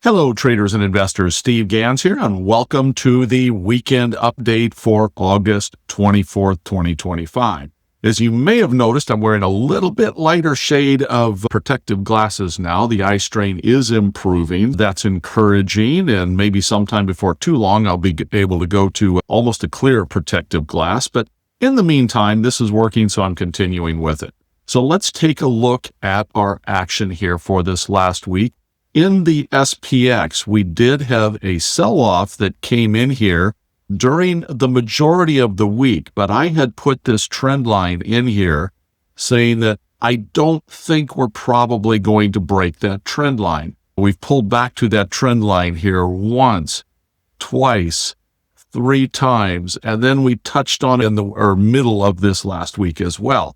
Hello, traders and investors. Steve Gans here, and welcome to the weekend update for August 24th, 2025. As you may have noticed, I'm wearing a little bit lighter shade of protective glasses now. The eye strain is improving. That's encouraging, and maybe sometime before too long, I'll be able to go to almost a clear protective glass. But in the meantime, this is working, so I'm continuing with it. So let's take a look at our action here for this last week. In the SPX, we did have a sell-off that came in here during the majority of the week, but I had put this trend line in here saying that I don't think we're probably going to break that trend line. We've pulled back to that trend line here once, twice, three times, and then we touched on it in the middle of this last week as well.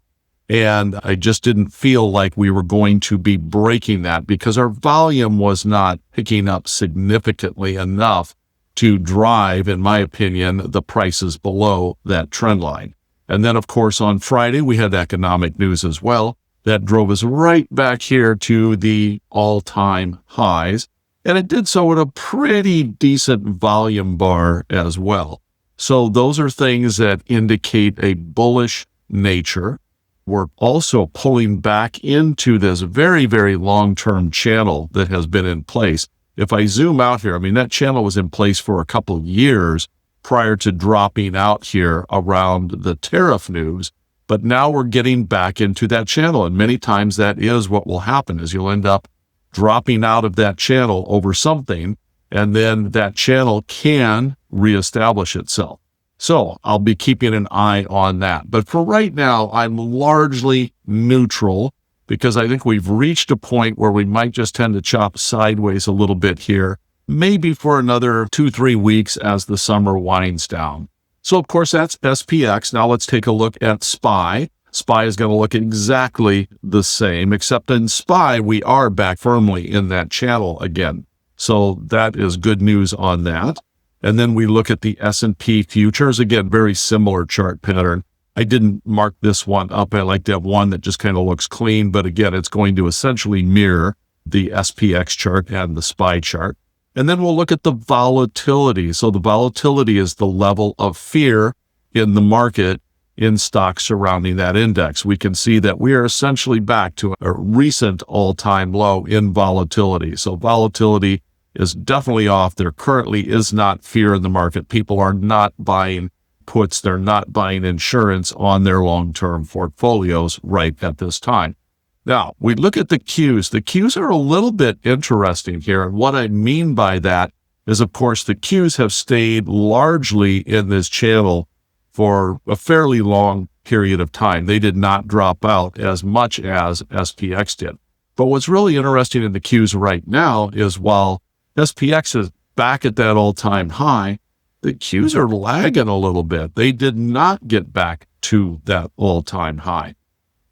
And I just didn't feel like we were going to be breaking that because our volume was not picking up significantly enough to drive, in my opinion, the prices below that trend line. And then, of course, on Friday, we had economic news as well. That drove us right back here to the all-time highs. And it did so at a pretty decent volume bar as well. So those are things that indicate a bullish nature. We're also pulling back into this very, very long-term channel that has been in place. If I zoom out here, I mean, that channel was in place for a couple of years prior to dropping out here around the tariff news. But now we're getting back into that channel. And many times that is what will happen, is you'll end up dropping out of that channel over something, and then that channel can reestablish itself. So I'll be keeping an eye on that. But for right now, I'm largely neutral because I think we've reached a point where we might just tend to chop sideways a little bit here, maybe for another 2-3 weeks as the summer winds down. So, of course, that's SPX. Now let's take a look at SPY. SPY is going to look exactly the same, except in SPY, we are back firmly in that channel again. So that is good news on that. And then we look at the S&P futures. Again, very similar chart pattern. I didn't mark this one up. I like to have one that just kind of looks clean. But again, it's going to essentially mirror the SPX chart and the SPY chart. And then we'll look at the volatility. So the volatility is the level of fear in the market in stocks surrounding that index. We can see that we are essentially back to a recent all-time low in volatility. So volatility is definitely off. There currently is not fear in the market. People are not buying puts. They're not buying insurance on their long-term portfolios right at this time. Now, we look at the Qs. The Qs are a little bit interesting here. And what I mean by that is, of course, the Qs have stayed largely in this channel for a fairly long period of time. They did not drop out as much as SPX did. But what's really interesting in the Qs right now is while SPX is back at that all-time high, the Qs are lagging a little bit. They did not get back to that all-time high.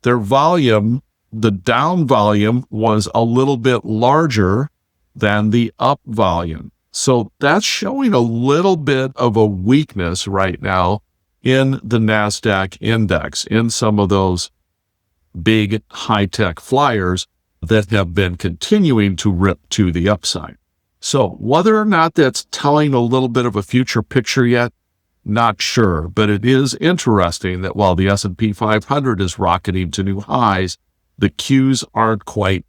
Their volume, the down volume, was a little bit larger than the up volume. So that's showing a little bit of a weakness right now in the NASDAQ index, in some of those big high-tech flyers that have been continuing to rip to the upside. So whether or not that's telling a little bit of a future picture yet, not sure. But it is interesting that while the S&P 500 is rocketing to new highs, the Qs aren't quite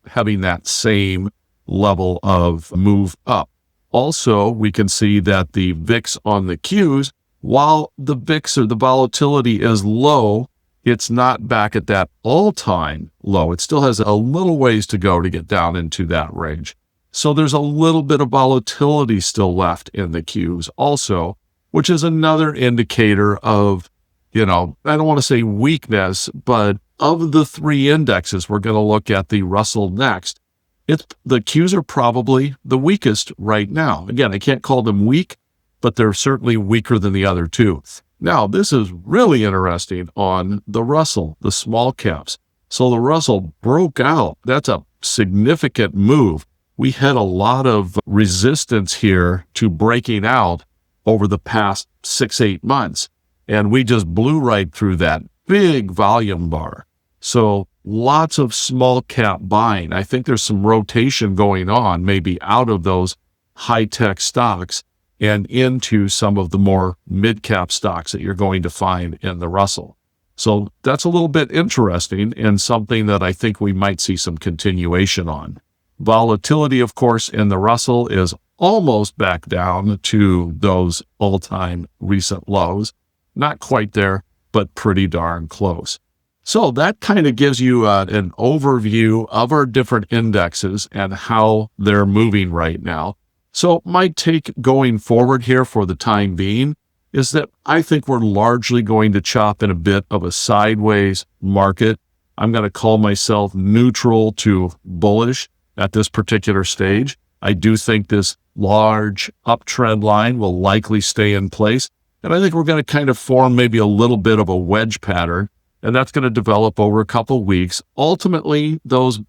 having that same level of move up. Also, we can see that the VIX on the Qs, while the VIX or the volatility is low, it's not back at that all-time low. It still has a little ways to go to get down into that range. So there's a little bit of volatility still left in the Qs also, which is another indicator of, I don't want to say weakness, but of the three indexes, we're going to look at the Russell next. The Qs are probably the weakest right now. Again, I can't call them weak, but they're certainly weaker than the other two. Now, this is really interesting on the Russell, the small caps. So the Russell broke out. That's a significant move. We had a lot of resistance here to breaking out over the past 6-8 months, and we just blew right through that big volume bar. So lots of small cap buying. I think there's some rotation going on, maybe out of those high-tech stocks and into some of the more mid-cap stocks that you're going to find in the Russell. So that's a little bit interesting and something that I think we might see some continuation on. Volatility, of course, in the Russell is almost back down to those all-time recent lows. Not quite there, but pretty darn close. So that kind of gives you an overview of our different indexes and how they're moving right now. So my take going forward here for the time being is that I think we're largely going to chop in a bit of a sideways market. I'm going to call myself neutral to bullish at this particular stage. I do think this large uptrend line will likely stay in place. And I think we're going to kind of form maybe a little bit of a wedge pattern, and that's going to develop over a couple weeks. Ultimately, those,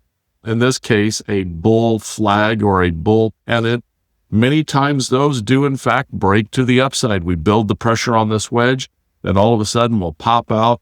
in this case, a bull flag or a bull pennant, many times those do in fact break to the upside. We build the pressure on this wedge, then all of a sudden we'll pop out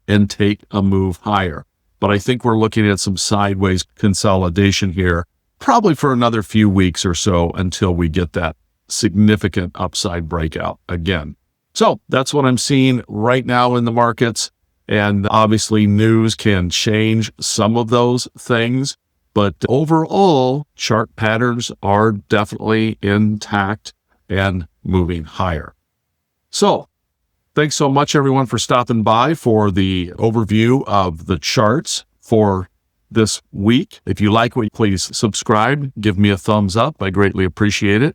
and take a move higher. But I think we're looking at some sideways consolidation here, probably for another few weeks or so until we get that significant upside breakout again. So that's what I'm seeing right now in the markets. And obviously news can change some of those things, but overall chart patterns are definitely intact and moving higher. So thanks so much everyone for stopping by for the overview of the charts for this week. If you like what, please subscribe, give me a thumbs up. I greatly appreciate it.